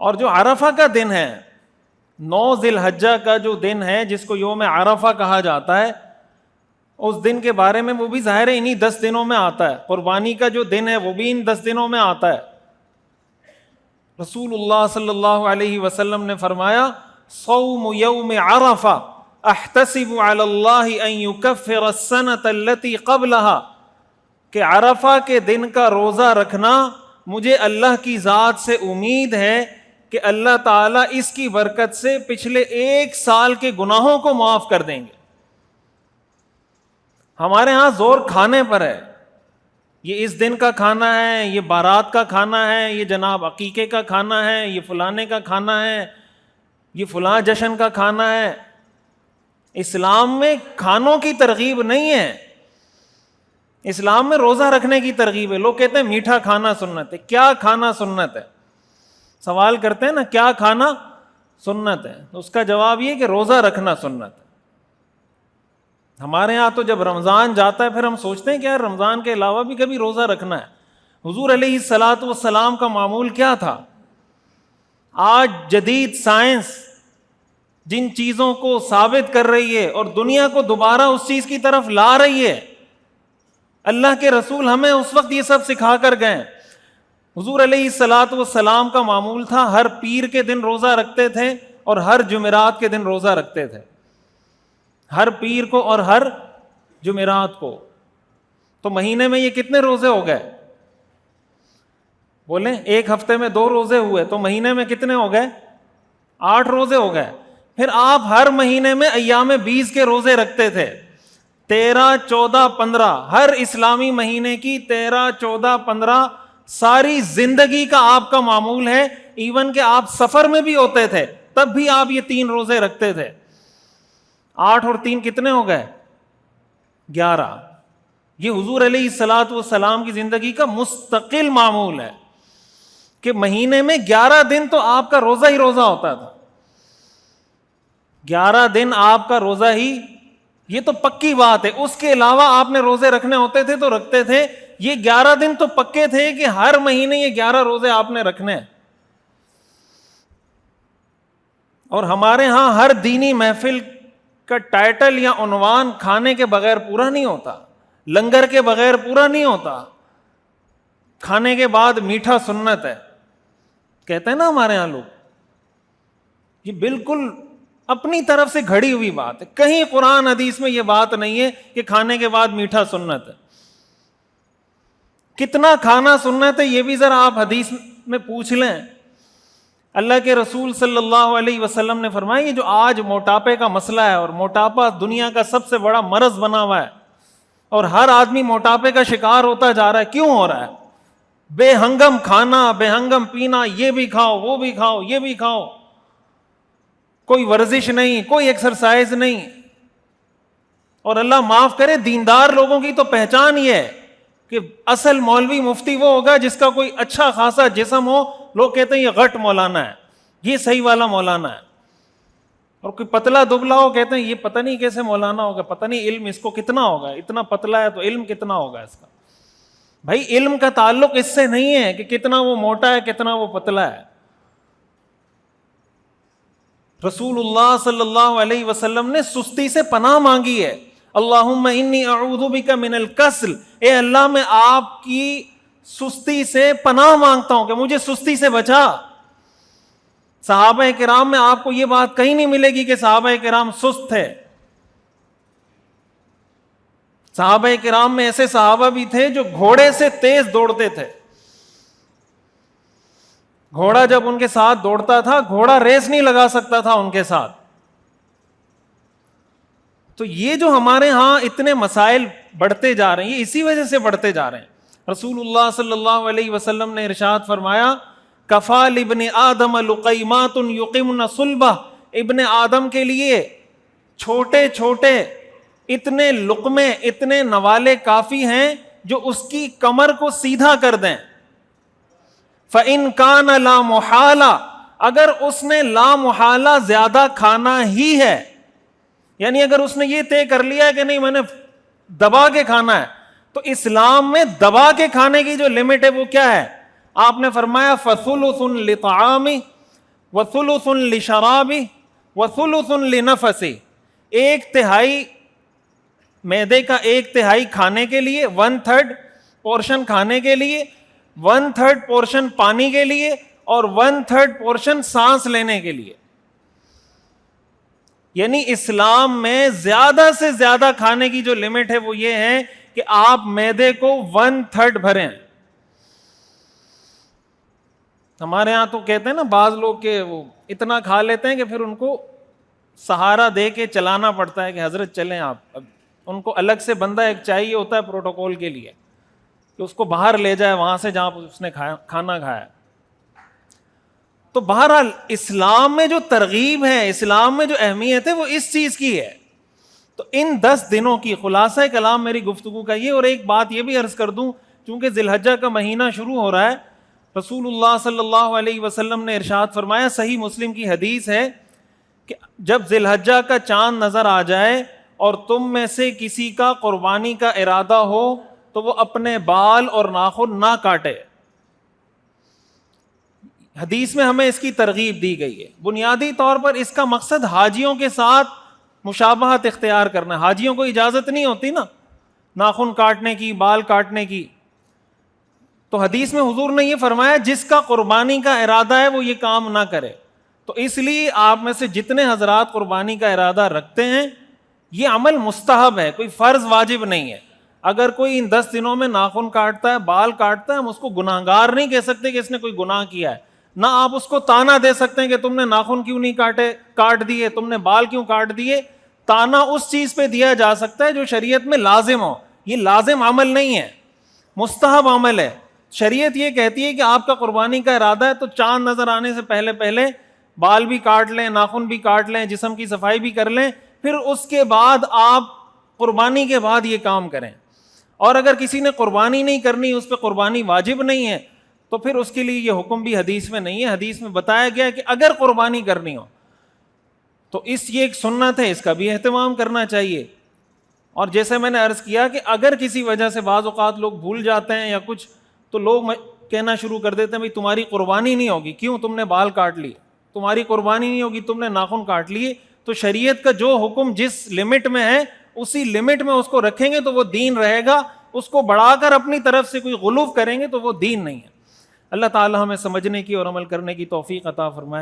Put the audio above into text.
اور جو عرفہ کا دن ہے، 9 ذی الحجہ کا جو دن ہے جس کو یوم عرفہ کہا جاتا ہے، اس دن کے بارے میں وہ بھی ظاہر ہے انہی 10 دنوں میں آتا ہے. قربانی کا جو دن ہے وہ بھی ان 10 دنوں میں آتا ہے. رسول اللہ صلی اللہ علیہ وسلم نے فرمایا صوم یوم عرفہ احتسب علی اللہ ان یکفر السنۃ التی قبلہا، کہ عرفہ کے دن کا روزہ رکھنا مجھے اللہ کی ذات سے امید ہے کہ اللہ تعالیٰ اس کی برکت سے پچھلے 1 سال کے گناہوں کو معاف کر دیں گے. ہمارے ہاں زور کھانے پر ہے، یہ اس دن کا کھانا ہے، یہ بارات کا کھانا ہے، یہ جناب عقیقے کا کھانا ہے، یہ فلانے کا کھانا ہے، یہ فلاں جشن کا کھانا ہے. اسلام میں کھانوں کی ترغیب نہیں ہے، اسلام میں روزہ رکھنے کی ترغیب ہے. لوگ کہتے ہیں میٹھا کھانا سنت ہے. کیا کھانا سنت ہے؟ سوال کرتے ہیں نا کیا کھانا سنت ہے، تو اس کا جواب یہ کہ روزہ رکھنا سنت ہے. ہمارے ہاں تو جب رمضان جاتا ہے پھر ہم سوچتے ہیں کہ یار رمضان کے علاوہ بھی کبھی روزہ رکھنا ہے. حضور علیہ الصلاۃ والسلام کا معمول کیا تھا؟ آج جدید سائنس جن چیزوں کو ثابت کر رہی ہے اور دنیا کو دوبارہ اس چیز کی طرف لا رہی ہے، اللہ کے رسول ہمیں اس وقت یہ سب سکھا کر گئے. حضور علیہ الصلاۃ والسلام کا معمول تھا ہر پیر کے دن روزہ رکھتے تھے اور ہر جمعرات کے دن روزہ رکھتے تھے، ہر پیر کو اور ہر جمعرات کو. تو مہینے میں یہ کتنے روزے ہو گئے؟ بولیں. 1 ہفتے میں 2 روزے ہوئے تو مہینے میں کتنے ہو گئے؟ 8 روزے ہو گئے. پھر آپ ہر مہینے میں ایام 20 کے روزے رکھتے تھے، 13 14 15 ہر اسلامی مہینے کی 13 14 15 ساری زندگی کا آپ کا معمول ہے. ایون کہ آپ سفر میں بھی ہوتے تھے تب بھی آپ یہ 3 روزے رکھتے تھے. 8 اور 3 کتنے ہو گئے؟ 11. یہ حضور علیہ الصلاۃ والسلام کی زندگی کا مستقل معمول ہے کہ مہینے میں 11 دن تو آپ کا روزہ ہی روزہ ہوتا تھا. 11 دن آپ کا روزہ ہی، یہ تو پکی بات ہے. اس کے علاوہ آپ نے روزے رکھنے ہوتے تھے تو رکھتے تھے. یہ 11 دن تو پکے تھے کہ ہر مہینے یہ 11 روزے آپ نے رکھنے. اور ہمارے ہاں ہر دینی محفل کا ٹائٹل یا عنوان کھانے کے بغیر پورا نہیں ہوتا، لنگر کے بغیر پورا نہیں ہوتا. کھانے کے بعد میٹھا سنت ہے کہتے ہیں نا ہمارے ہاں لوگ. یہ بالکل اپنی طرف سے گھڑی ہوئی بات ہے. کہیں قرآن حدیث میں یہ بات نہیں ہے کہ کھانے کے بعد میٹھا سنت ہے. کتنا کھانا سنت ہے یہ بھی ذرا آپ حدیث میں پوچھ لیں. اللہ کے رسول صلی اللہ علیہ وسلم نے فرمایا یہ جو آج موٹاپے کا مسئلہ ہے، اور موٹاپا دنیا کا سب سے بڑا مرض بنا ہوا ہے اور ہر آدمی موٹاپے کا شکار ہوتا جا رہا ہے. کیوں ہو رہا ہے؟ بے ہنگم کھانا، بے ہنگم پینا، یہ بھی کھاؤ وہ بھی کھاؤ یہ بھی کھاؤ، کوئی ورزش نہیں، کوئی ایکسرسائز نہیں. اور اللہ معاف کرے دیندار لوگوں کی تو پہچان یہ ہے کہ اصل مولوی مفتی وہ ہوگا جس کا کوئی اچھا خاصا جسم ہو. لوگ کہتے ہیں یہ غٹ مولانا ہے، یہ صحیح والا مولانا ہے. اور کوئی پتلا دبلا ہو کہتے ہیں یہ پتہ نہیں کیسے مولانا ہوگا، پتہ نہیں علم اس کو کتنا ہوگا، اتنا پتلا ہے تو علم کتنا ہوگا اس کا. بھائی علم کا تعلق اس سے نہیں ہے کہ کتنا وہ موٹا ہے کتنا وہ پتلا ہے. رسول اللہ صلی اللہ علیہ وسلم نے سستی سے پناہ مانگی ہے. اللہم انی اعوذ بک من الکسل، اے اللہ میں آپ کی سستی سے پناہ مانگتا ہوں کہ مجھے سستی سے بچا. صحابہ کرام میں آپ کو یہ بات کہیں نہیں ملے گی کہ صحابہ کرام سست تھے. صحابہ کرام میں ایسے صحابہ بھی تھے جو گھوڑے سے تیز دوڑتے تھے. گھوڑا جب ان کے ساتھ دوڑتا تھا گھوڑا ریس نہیں لگا سکتا تھا ان کے ساتھ. تو یہ جو ہمارے ہاں اتنے مسائل بڑھتے جا رہے ہیں یہ اسی وجہ سے بڑھتے جا رہے ہیں. رسول اللہ صلی اللہ علیہ وسلم نے ارشاد فرمایا کفا لابن آدم لقیمات یقمن صلبہ، ابن آدم کے لیے چھوٹے چھوٹے اتنے لقمے اتنے نوالے کافی ہیں جو اس کی کمر کو سیدھا کر دیں. فَإِن كَانَ لَا مُحَالَةَ، اگر اس نے لا محالہ زیادہ کھانا ہی ہے، یعنی اگر اس نے یہ طے کر لیا ہے کہ نہیں میں نے دبا کے کھانا ہے، تو اسلام میں دبا کے کھانے کی جو لمٹ ہے وہ کیا ہے؟ آپ نے فرمایا فَثُلُثٌ لِطَعَامِ، وثلث لشرابہ وثلث لنفسہ، 1/3 میدے کا 1/3 کھانے کے لیے، 1/3 پورشن کھانے کے لیے، 1/3 پورشن پانی کے لیے، اور 1/3 پورشن سانس لینے کے لیے۔ یعنی اسلام میں زیادہ سے زیادہ کھانے کی جو لمٹ ہے وہ یہ ہے کہ آپ میدے کو 1/3 بھریں۔ ہمارے ہاں تو کہتے ہیں نا بعض لوگ کہ وہ اتنا کھا لیتے ہیں کہ پھر ان کو سہارا دے کے چلانا پڑتا ہے کہ حضرت چلیں آپ، اب ان کو الگ سے بندہ ایک چاہیے ہوتا ہے پروٹوکول کے لیے کہ اس کو باہر لے جائے وہاں سے جہاں اس نے کھانا کھایا۔ تو بہرحال اسلام میں جو ترغیب ہے، اسلام میں جو اہمیت ہے وہ اس چیز کی ہے۔ تو ان 10 دنوں کی خلاصہ کلام میری گفتگو کا یہ، اور ایک بات یہ بھی عرض کر دوں، چونکہ ذی الحجہ کا مہینہ شروع ہو رہا ہے، رسول اللہ صلی اللہ علیہ وسلم نے ارشاد فرمایا، صحیح مسلم کی حدیث ہے کہ جب ذی الحجہ کا چاند نظر آ جائے اور تم میں سے کسی کا قربانی کا ارادہ ہو تو وہ اپنے بال اور ناخن نہ کاٹے۔ حدیث میں ہمیں اس کی ترغیب دی گئی ہے۔ بنیادی طور پر اس کا مقصد حاجیوں کے ساتھ مشابہت اختیار کرنا ہے۔ حاجیوں کو اجازت نہیں ہوتی نا ناخن کاٹنے کی، بال کاٹنے کی، تو حدیث میں حضور نے یہ فرمایا جس کا قربانی کا ارادہ ہے وہ یہ کام نہ کرے۔ تو اس لیے آپ میں سے جتنے حضرات قربانی کا ارادہ رکھتے ہیں، یہ عمل مستحب ہے، کوئی فرض واجب نہیں ہے۔ اگر کوئی ان 10 دنوں میں ناخن کاٹتا ہے، بال کاٹتا ہے، ہم اس کو گناہگار نہیں کہہ سکتے کہ اس نے کوئی گناہ کیا ہے، نہ آپ اس کو تانا دے سکتے ہیں کہ تم نے ناخن کیوں نہیں کاٹ دیے، تم نے بال کیوں کاٹ دیے۔ تانا اس چیز پہ دیا جا سکتا ہے جو شریعت میں لازم ہو، یہ لازم عمل نہیں ہے، مستحب عمل ہے۔ شریعت یہ کہتی ہے کہ آپ کا قربانی کا ارادہ ہے تو چاند نظر آنے سے پہلے پہلے بال بھی کاٹ لیں، ناخن بھی کاٹ لیں، جسم کی صفائی بھی کر لیں، پھر اس کے بعد آپ قربانی کے بعد یہ کام کریں۔ اور اگر کسی نے قربانی نہیں کرنی، اس پہ قربانی واجب نہیں ہے، تو پھر اس کے لیے یہ حکم بھی حدیث میں نہیں ہے۔ حدیث میں بتایا گیا کہ اگر قربانی کرنی ہو تو یہ ایک سنت ہے، اس کا بھی اہتمام کرنا چاہیے۔ اور جیسے میں نے عرض کیا کہ اگر کسی وجہ سے بعض اوقات لوگ بھول جاتے ہیں یا کچھ، تو لوگ کہنا شروع کر دیتے ہیں بھائی تمہاری قربانی نہیں ہوگی، کیوں؟ تم نے بال کاٹ لیے، تمہاری قربانی نہیں ہوگی، تم نے ناخن کاٹ لیے۔ تو شریعت کا جو حکم جس لمٹ میں ہے اسی لمٹ میں اس کو رکھیں گے تو وہ دین رہے گا، اس کو بڑھا کر اپنی طرف سے کوئی غلو کریں گے تو وہ دین نہیں ہے۔ اللہ تعالی ہمیں سمجھنے کی اور عمل کرنے کی توفیق عطا فرمائے۔